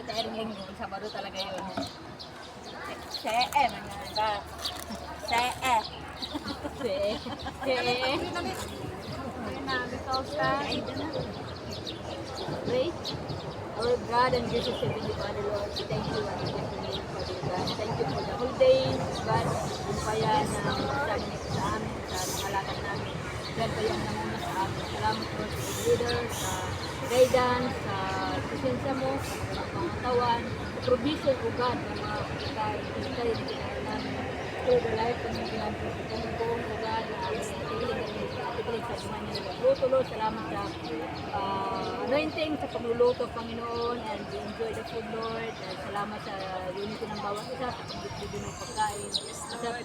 Ate Erin, Sabado talaga yun. Mga ba? See. Pray. Our God and Jesus Heavenly Father, Lord, we thank you and we thank you, Father God. Thank you for the whole day, God. Yung kaya na magsabi nito sa amin, sa mga lakad namin. God, kayo ang namuna sa amin. Salamat, Lord, sa leader, sa guidance, sa presensya mo, sa mga pangatawan, sa provision, O God, ng mga pagkain, pagkain, namin. For the life of mga ginagawa sa Panginoon, O God, na aming natigilig sa buhay niya nagluto, Lord. Salamat sa anointing sa pagluluto, Panginoon, and we enjoy the food, Lord. And salamat sa unity ng bawat isa, sa pagbibigay ng pagkain.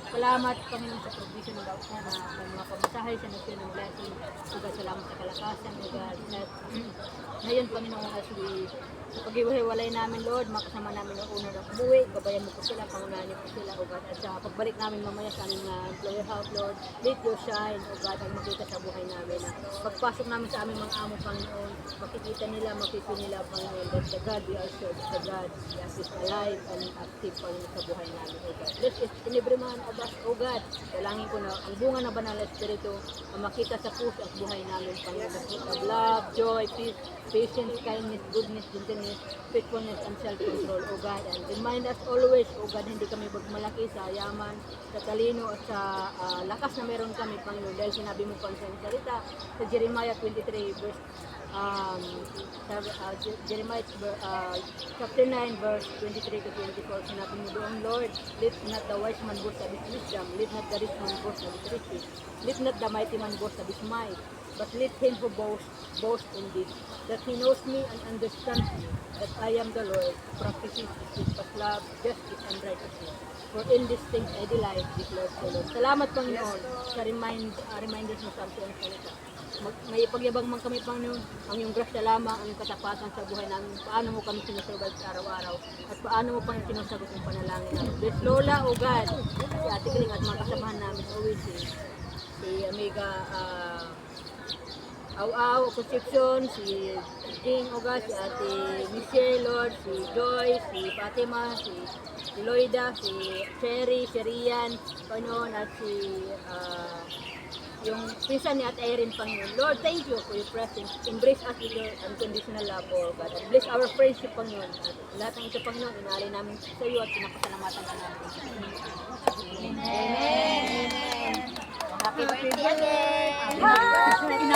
Salamat, Panginoon, sa provision ng bawat isa na mga pamasahe sa nasyon ng blessing. O God, salamat sa kalakasan, O God. At ngayon, Panginoon, as we sa pag-iwalay namin, Lord, makasama namin ang una ng umuwi, gabayan mo po sila, pangunahan niyo po sila, O God. At sa pagbalik namin mamaya sa aming employer house, Lord, let your shine, O God, ang makita sa buhay namin. Na pagpasok namin sa aming mga amo, Panginoon, makikita nila, makikita nila, Panginoon, that the God we are served, the God that is alive and active, Panginoon, sa buhay namin, O God. Bless in every man of us, O God. Dalangin ko na ang bunga ng banal na Espiritu ang makita sa puso at buhay namin, Panginoon. The fruit of love, joy, peace, patience, kindness, goodness, gentleness, faithfulness, and self-control, O God. And remind us always, O God, hindi kami magmalaki sa yaman, sa talino, at sa lakas na meron kami, Panginoon. Dahil sinabi mo pa sa salita sa Jeremiah 23, verse Jeremiah chapter 9 verse 23 to 24, sinabi mo doon, Lord, let not the wise man boast of his wisdom, let not the rich man boast of his riches, let not the mighty man boast of his might, but let him who boast in this, that he knows me and understands me, that I am the Lord, who practices steadfast love, justice, and righteousness. For in these things I delight, declares the Lord. Salamat, Panginoon, sa reminders mo sa ating salita. May pagyabang man kami, Panginoon, ang iyong grasya lamang, ang iyong katapatan sa buhay namin, paano mo kami sinusurvive sa araw-araw, at paano mo pang sinusagot yung panalangin namin. Bless Lola, O God, si Ate Kling at mga kasamahan namin, always si Amiga, Aw-Aw, Concepcion, si King, O God, si Ate Michelle, Lord, si Joy, si Fatima, si Loida, si Cherry, si Rian, Panginoon, at si yung pinsan ni Ate Erin, Panginoon. Lord, thank you for your presence. Embrace us with your unconditional love, O God. And bless our friendship, Panginoon. At lahat ng ito, Panginoon, inali namin sa iyo at pinapasalamatan ka namin. Amen. Happy birthday again!